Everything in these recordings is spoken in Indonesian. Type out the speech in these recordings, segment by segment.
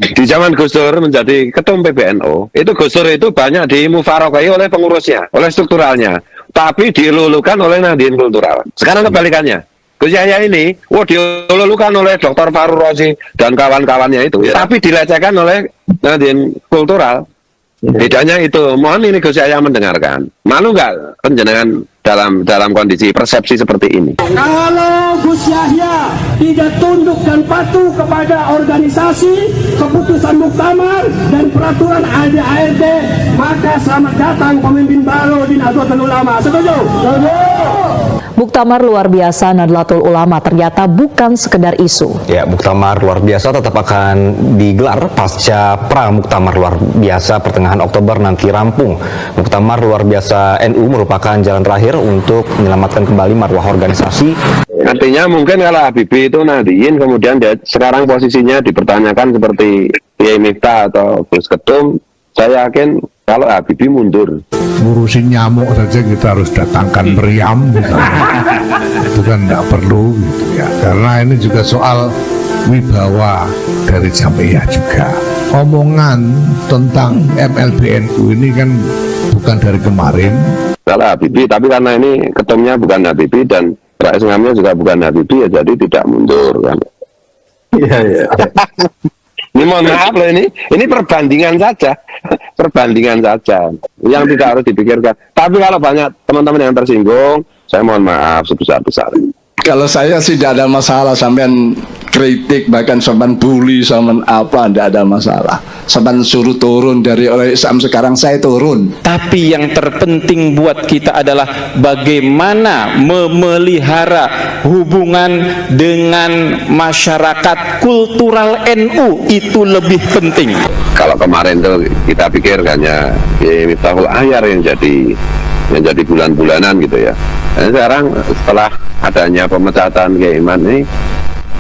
Di zaman Gus Dur menjadi ketum PBNU, itu Gus Dur itu banyak dimufarokai oleh pengurusnya, oleh strukturalnya, tapi dilulukan oleh Nahdien Kultural. Sekarang kebalikannya. Gus Yahya ini, dilulukan oleh Dr. Faruk Rozi dan kawan-kawannya itu, tapi dilecehkan oleh Nahdien Kultural. Bedanya itu, mohon ini Gus Yahya mendengarkan. Malu nggak penjenengan dalam kondisi persepsi seperti ini? Kalau Gus Yahya tidak tunduk dan patuh kepada organisasi, keputusan muktamar dan peraturan ARD, maka selamat datang pemimpin baru di Nahdlatul Ulama. Setuju? Muktamar luar biasa Nahdlatul Ulama ternyata bukan sekedar isu. Ya, muktamar luar biasa tetap akan digelar pasca pra-muktamar luar biasa pertengahan Oktober nanti rampung. Muktamar luar biasa NU merupakan jalan terakhir untuk menyelamatkan kembali marwah organisasi. Artinya mungkin kalau Habibie itu Nahdien, kemudian dia sekarang posisinya dipertanyakan seperti Kiai Miftah atau Gus Ketum, saya yakin kalau Habibie mundur. Ngurusin nyamuk saja kita harus datangkan meriam itu kan tidak perlu gitu ya, karena ini juga soal wibawa dari Jamiah juga. Omongan tentang MLBNU ini kan bukan dari kemarin. Kalau Habibie, tapi karena ini ketumnya bukan Habibie dan Rais Ngamnya juga bukan Habibie, ya jadi tidak mundur kan. Iya, iya. Ini mohon maaf loh, ini perbandingan saja, perbandingan saja yang tidak harus dipikirkan. Tapi kalau banyak teman-teman yang tersinggung, saya mohon maaf sebesar-besarnya. Kalau saya sih tidak ada masalah, sampean kritik bahkan sampean bully sampean apa, tidak ada masalah. Sampean suruh turun dari oleh Islam, sekarang saya turun. Tapi yang terpenting buat kita adalah bagaimana memelihara hubungan dengan masyarakat kultural NU, itu lebih penting. Kalau kemarin tuh kita pikir hanya Miftahul Ahyar yang jadi bulan-bulanan gitu ya. Dan sekarang setelah adanya pemecatan Kiai Iman ini,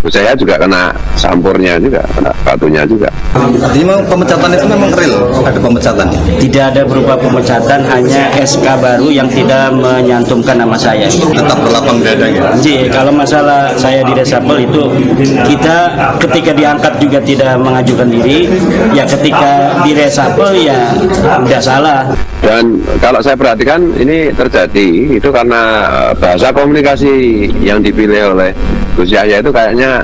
saya juga kena sampurnya juga, kena batunya juga. Jadi pemecatan itu memang real, ada pemecatan? Tidak ada berupa pemecatan, hanya SK baru yang tidak menyantumkan nama saya. Tetap berlapang dada gitu? Jadi kalau masalah saya di resapel itu, kita ketika diangkat juga tidak mengajukan diri, ya ketika di resapel ya udah salah. Dan kalau saya perhatikan ini terjadi itu karena bahasa komunikasi yang dipilih oleh Gus Yahya itu kayaknya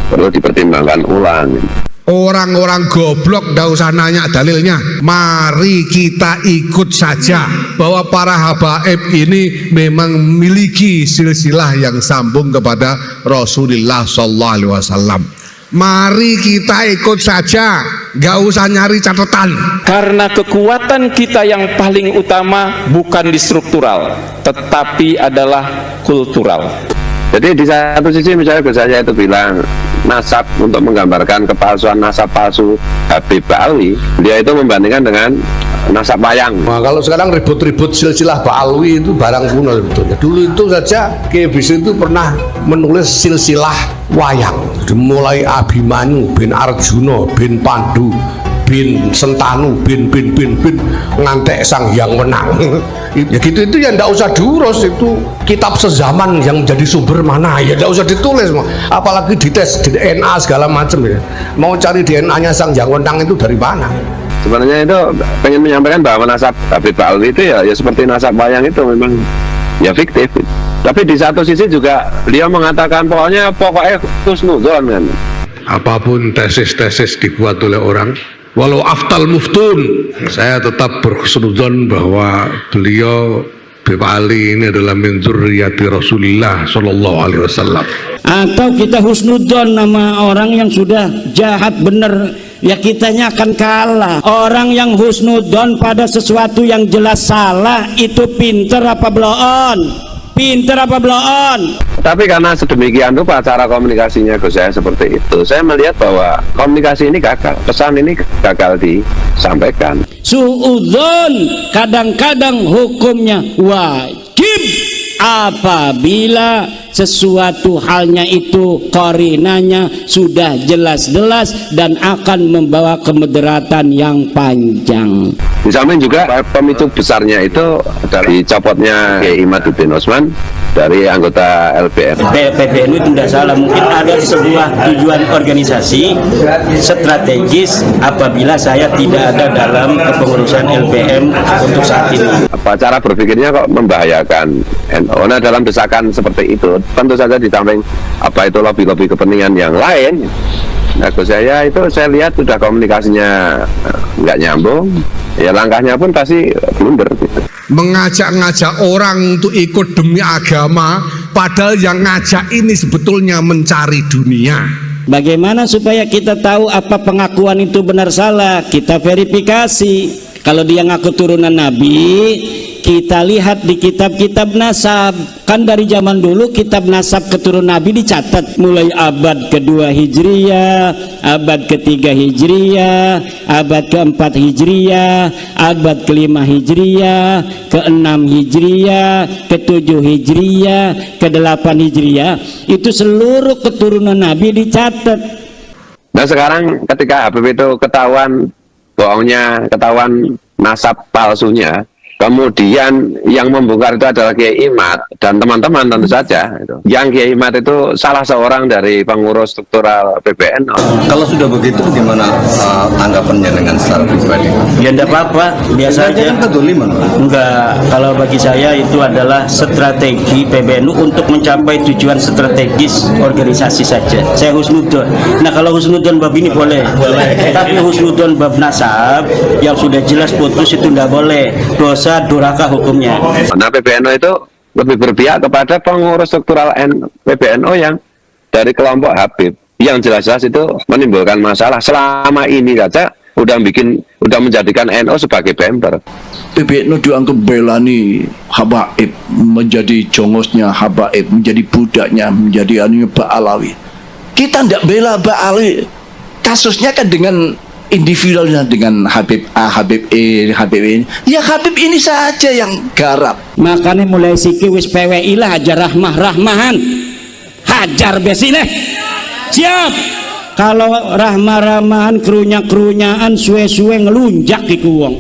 perlu dipertimbangkan ulang. Orang-orang goblok ndak usah nanya dalilnya. Mari kita ikut saja bahwa para habaib ini memang memiliki silsilah yang sambung kepada Rasulullah Sallallahu Alaihi Wasallam. Mari kita ikut saja, nggak usah nyari catatan. Karena kekuatan kita yang paling utama bukan di struktural, tetapi adalah kultural. Jadi di satu sisi misalnya Gus Yahya itu bilang nasab untuk menggambarkan kepalsuan nasab palsu Habib Ba'alwi, dia itu membandingkan dengan nasab wayang. Nah, kalau sekarang ribut-ribut silsilah Ba'alwi itu barang kuno sebetulnya. Dulu itu saja Kiai Bisri itu pernah menulis silsilah wayang, dimulai Abimanyu bin Arjuna bin Pandu bin Sentanu bin ngantek Sang Hyang Wenang. Ya gitu, itu ya ndak usah diurus, itu kitab sezaman yang jadi sumber mana ya ndak usah ditulis, apalagi dites di DNA segala macam ya. Mau cari DNA-nya Sang Hyang Wenang itu dari mana? Sebenarnya itu pengen menyampaikan bahwa nasab Habib Ba'alwi itu ya seperti nasab wayang itu memang ya fiktif. Tapi di satu sisi juga beliau mengatakan pokoknya husnudzon kan. Apapun tesis-tesis dibuat oleh orang, walau aftal muftun, saya tetap berhusnudzon bahwa beliau Habib Ali ini adalah min dzurriyyati Rasulillah Sallallahu Alaihi Wasallam. Atau kita husnudzon nama orang yang sudah jahat bener, ya kitanya akan kalah. Orang yang husnudzon pada sesuatu yang jelas salah itu pinter apa bloon? Pinter apa bloon? Tapi karena sedemikian rupa cara komunikasinya Gus Yahya seperti itu, saya melihat bahwa komunikasi ini gagal, pesan ini gagal disampaikan. Suudzon kadang-kadang hukumnya wajib apabila sesuatu halnya itu korinanya sudah jelas-jelas dan akan membawa kemudaratan yang panjang. Di samping juga pemicu besarnya itu dari copotnya Kiai Imaduddin Utsman dari anggota LPM. PBNU itu tidak salah, mungkin ada sebuah tujuan organisasi strategis apabila saya tidak ada dalam kepengurusan LPM untuk saat ini. Apa cara berpikirnya kok membahayakan NU? Nah, dalam desakan seperti itu tentu saja di samping apa itu lobby-lobby kepentingan yang lain, nah, saya lihat sudah komunikasinya nggak nyambung, ya langkahnya pun pasti blunder gitu. Mengajak-ngajak orang untuk ikut demi agama, padahal yang ngajak ini sebetulnya mencari dunia. Bagaimana supaya kita tahu apa pengakuan itu benar salah? Kita verifikasi. Kalau dia ngaku turunan Nabi, kita lihat di kitab-kitab nasab. Kan dari zaman dulu kitab nasab keturunan Nabi dicatat mulai abad kedua Hijriyah, abad ketiga Hijriyah, abad keempat Hijriyah, abad kelima Hijriyah, keenam Hijriyah, ketujuh Hijriyah, kedelapan Hijriyah. Itu seluruh keturunan Nabi dicatat. Nah, sekarang ketika Habib itu ketahuan bohongnya, ketahuan nasab palsunya, kemudian yang membongkar itu adalah Kiai Imad dan teman-teman tentu saja. Yang Kiai Imad itu salah seorang dari pengurus struktural PBNU. Kalau sudah begitu bagaimana tanggapannya dengan secara pribadi? Ya enggak apa-apa, biasa aja. Enggak, kalau bagi saya itu adalah strategi PBNU untuk mencapai tujuan strategis organisasi saja. Saya husnudon. Nah, kalau husnudon bab ini boleh. Tapi husnudon bab nasab yang sudah jelas putus itu enggak boleh. Dosa durhaka hukumnya. Nah, PBNU itu lebih berpihak kepada pengurus struktural PBNU yang dari kelompok Habib, yang jelas-jelas itu menimbulkan masalah. Selama ini saja udah menjadikan NU sebagai bemper. PBNU dianggap belani habaib, menjadi jongosnya habaib, menjadi budaknya, menjadi anunya Mbak Alawi. Kita tidak bela Mbak Alawi. Kasusnya kan dengan individualnya, dengan Habib A, Habib E, Habib ini. Ya Habib ini saja yang garap. Makanya mulai siki wis PWI lah hajar rahmahan. Hajar besileh. Siap. Kalau rahmah-rahmahan kerunya-kerunyaan suwe-suwe ngelunjak iku wong.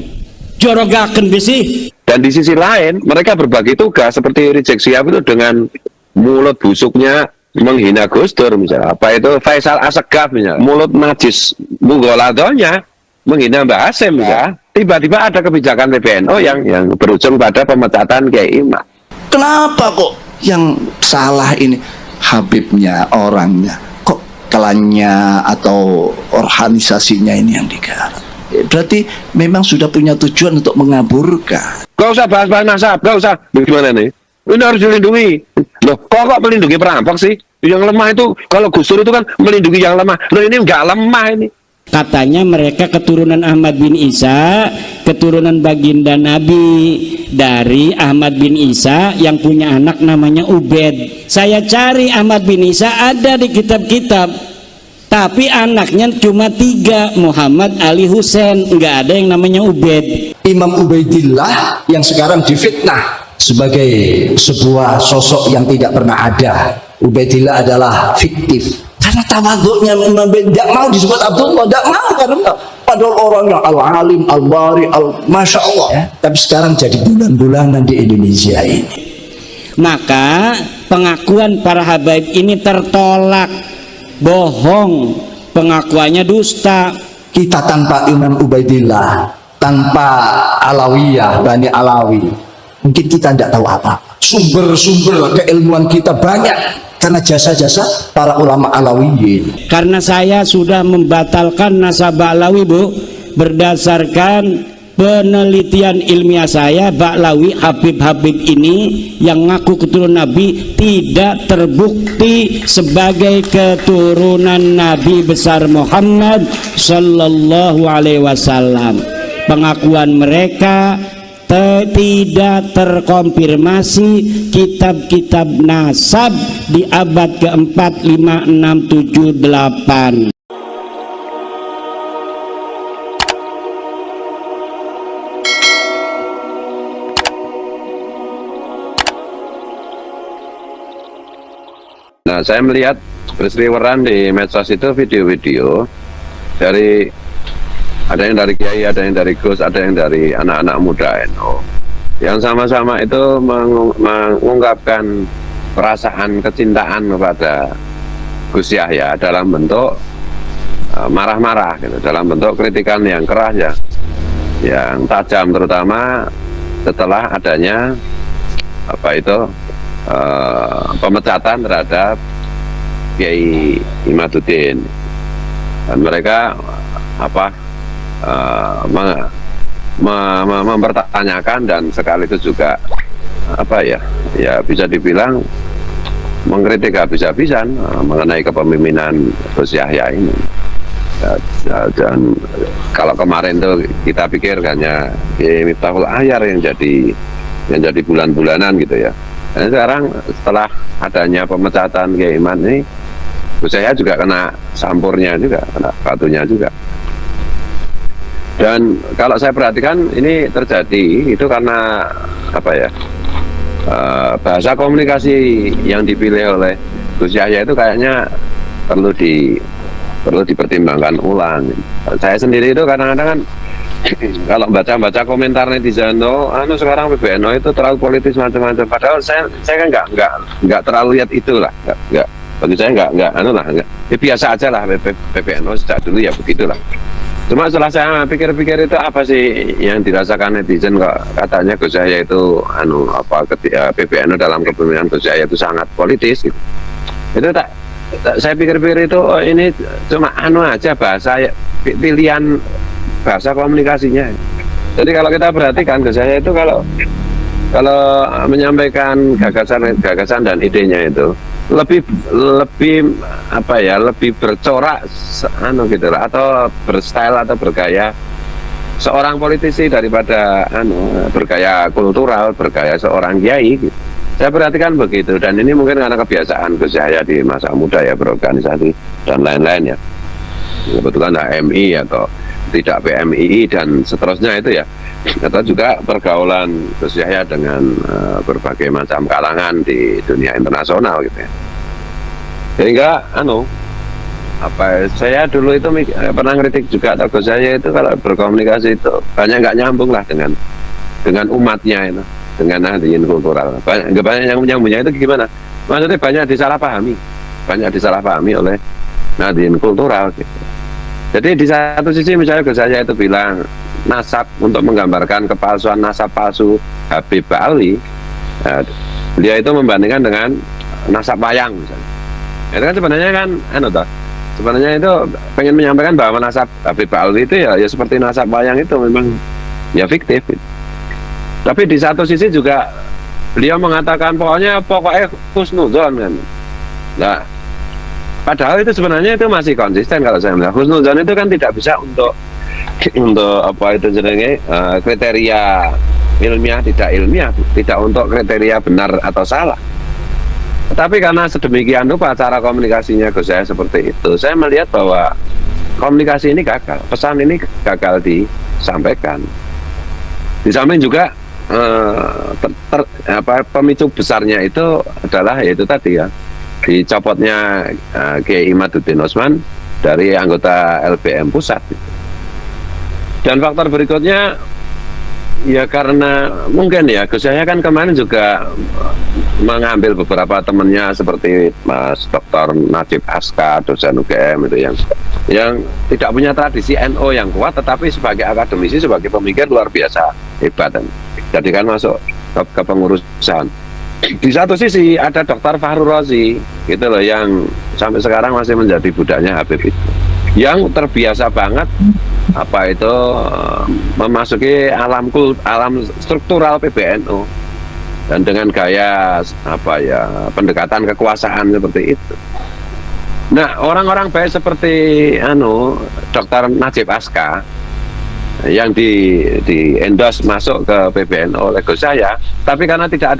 Jorogaken besi. Dan di sisi lain mereka berbagi tugas seperti Rizik Syihab itu dengan mulut busuknya menghina Gus Dur misalnya, apa itu Faisal Assegaf misalnya, mulut najis Munggoladonya menghina Mbak Hasim ya. Tiba-tiba ada kebijakan PBNU yang berujung pada pemecatan Kiai Imad. Kenapa kok yang salah ini Habibnya, orangnya, kok klannya atau organisasinya ini yang digarap? Berarti memang sudah punya tujuan untuk mengaburkan. Gak usah bahas-bahas nasab, gak usah. Gimana nih? Ini harus dilindungi. Loh, kok melindungi perampok sih? Yang lemah itu, kalau Gus Dur itu kan melindungi yang lemah. Loh, ini nggak lemah ini. Katanya mereka keturunan Ahmad bin Isa, keturunan baginda Nabi. Dari Ahmad bin Isa yang punya anak namanya Ubed. Saya cari Ahmad bin Isa ada di kitab-kitab, tapi anaknya cuma 3, Muhammad, Ali, Husain. Nggak ada yang namanya Ubed. Imam Ubaidillah yang sekarang difitnah sebagai sebuah sosok yang tidak pernah ada. Ubaidillah adalah fiktif karena tawaduknya Imam tidak mau disebut Abdullah, tidak mau, karena padahal orangnya al-alim, al-bari, masya Allah ya. Tapi sekarang jadi bulan-bulanan di Indonesia ini. Maka pengakuan para habaib ini tertolak, bohong, pengakuannya dusta. Kita tanpa Imam Ubaidillah, tanpa Alawiyah, Bani Alawi, mungkin kita tidak tahu apa. Sumber-sumber keilmuan kita banyak karena jasa-jasa para ulama Alawiyin. Karena saya sudah membatalkan nasab Ba'lawi, Bu, berdasarkan penelitian ilmiah saya. Ba'lawi, Habib-Habib ini yang ngaku keturunan Nabi tidak terbukti sebagai keturunan Nabi besar Muhammad Sallallahu Alaihi Wasallam. Pengakuan mereka tidak terkonfirmasi. Kitab-kitab nasab di abad keempat, 5, 6, 7, 8. Nah, saya melihat berseliweran di medsos itu video-video dari, ada yang dari Kiai, ada yang dari Gus, ada yang dari anak-anak muda NU, yang sama-sama itu mengungkapkan perasaan kecintaan kepada Gus Yahya dalam bentuk marah-marah gitu, dalam bentuk kritikan yang keras ya, yang tajam, terutama setelah adanya pemecatan terhadap Kiai Imaduddin, dan mereka mempertanyakan dan sekaligus juga bisa dibilang mengkritik habis-habisan mengenai kepemimpinan Gus Yahya ini. Dan kalau kemarin tuh kita pikir hanya Miftahul Ahyar yang jadi bulan-bulanan gitu ya. Dan sekarang setelah adanya pemecatan Kiai Iman ini, Gus Yahya juga kena sampurnya juga, kena batunya juga. Dan kalau saya perhatikan ini terjadi itu karena bahasa komunikasi yang dipilih oleh Gus Yahya itu kayaknya perlu dipertimbangkan ulang. Saya sendiri itu kadang-kadang kan kalau baca komentar netizen sekarang PBNU itu terlalu politis macam-macam. Padahal saya kan nggak terlalu lihat itulah. Nggak bagi saya nggak ya biasa aja lah PBNU sejak dulu ya begitulah. Cuma setelah saya pikir-pikir itu apa sih yang dirasakan netizen kok katanya Gus Yahya itu PBNU dalam kepemimpinan Gus Yahya itu sangat politis gitu. Itu saya pikir-pikir itu ini cuma aja bahasa pilihan bahasa komunikasinya. Jadi kalau kita perhatikan Gus Yahya itu kalau menyampaikan gagasan dan idenya itu lebih bercorak gitu lah, atau berstyle atau bergaya seorang politisi daripada bergaya kultural, bergaya seorang kiai gitu. Saya perhatikan begitu, dan ini mungkin karena kebiasaan Gus Yahya di masa muda ya, berorganisasi dan lain-lain ya, kebetulan HMI atau tidak PMII dan seterusnya itu ya, atau juga pergaulan Gus Yahya dengan berbagai macam kalangan di dunia internasional gitu ya. Sehingga saya dulu itu pernah kritik juga atau Gus Yahya itu kalau berkomunikasi itu banyak nggak nyambung lah dengan umatnya itu, dengan Nahdliyin kultural. Banyak yang punya itu gimana? Maksudnya banyak disalahpahami oleh Nahdliyin kultural gitu. Jadi di satu sisi misalnya Gus Yahya itu bilang nasab untuk menggambarkan kepalsuan nasab palsu Habib Ba'alwi, dia itu membandingkan dengan nasab wayang misalnya. Itu kan sebenarnya itu pengen menyampaikan bahwa nasab Habib Ba'alwi itu ya seperti nasab wayang itu memang ya fiktif. Tapi di satu sisi juga beliau mengatakan pokoknya husnudzon kan. Nah, padahal itu sebenarnya itu masih konsisten kalau saya melihat. Husnudzon itu kan tidak bisa untuk kriteria ilmiah, tidak untuk kriteria benar atau salah. Tapi karena sedemikian rupa cara komunikasinya Gus Yahya seperti itu, saya melihat bahwa komunikasi ini gagal, pesan ini gagal disampaikan. Di samping juga pemicu besarnya itu adalah yaitu tadi ya, dicopotnya Kiai Imaduddin Utsman dari anggota LBM pusat. Dan faktor berikutnya ya karena mungkin ya Gus Yahya kan kemarin juga mengambil beberapa temannya seperti Mas Dr. Najib Aska, dosen UGM itu yang tidak punya tradisi NU yang kuat, tetapi sebagai akademisi, sebagai pemikir luar biasa hebat dan jadikan masuk ke pengurusan. Di satu sisi ada Dr. Fahru Razi gitu loh, yang sampai sekarang masih menjadi budaknya Habib itu, yang terbiasa banget memasuki alam struktural PBNU dan dengan gaya pendekatan kekuasaan seperti itu. Nah, orang-orang baik seperti Dr. Najib Aska yang di endorse masuk ke PBNU oleh Gus Yahya, tapi karena dia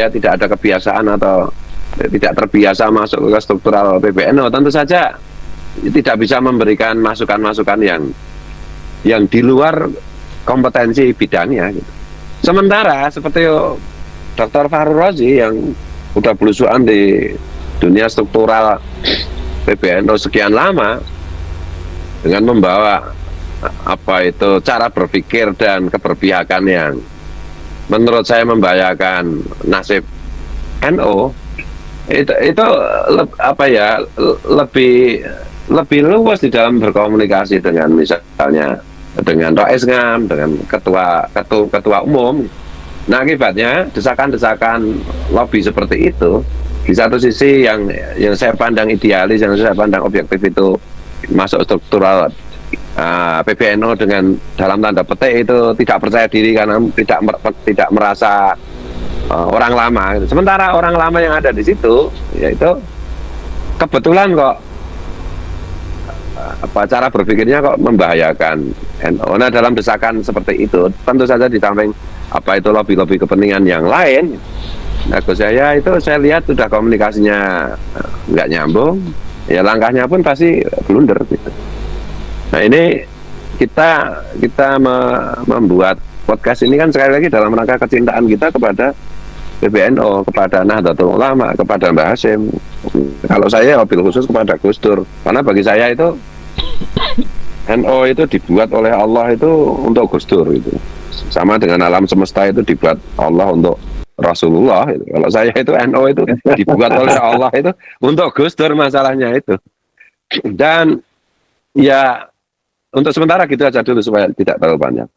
tidak ada kebiasaan atau tidak terbiasa masuk ke struktural PBNU, tentu saja tidak bisa memberikan masukan-masukan yang di luar kompetensi bidangnya gitu. Sementara seperti Dr. Fahru Razi yang udah belusukan di dunia struktural PBNU sekian lama, dengan membawa cara berpikir dan keberpihakan yang menurut saya membahayakan nasib NO itu lebih luas di dalam berkomunikasi dengan misalnya dengan Rais Ngam, dengan ketua umum. Nah, akibatnya desakan-desakan lobby seperti itu di satu sisi yang saya pandang idealis, yang saya pandang objektif itu masuk struktural PBNU dengan dalam tanda petik itu tidak percaya diri karena tidak merasa orang lama. Sementara orang lama yang ada di situ yaitu kebetulan kok cara berpikirnya kok membahayakan NU. Nah, dalam desakan seperti itu tentu saja di samping itu lobby-lobby kepentingan yang lain. Nah, saya lihat sudah komunikasinya nggak nyambung, ya langkahnya pun pasti blunder gitu. Nah, ini kita membuat podcast ini kan sekali lagi dalam rangka kecintaan kita kepada PBNU, kepada Nahdlatul Ulama, kepada Mbah Hasyim. Kalau saya wabil khusus kepada Gus Dur, karena bagi saya itu NU itu dibuat oleh Allah itu untuk Gus Dur itu. Sama dengan alam semesta itu dibuat Allah untuk Rasulullah itu. Kalau saya itu NU itu dibuat oleh Allah itu untuk Gus Dur, masalahnya itu. Dan ya untuk sementara gitu aja dulu supaya tidak terlalu banyak.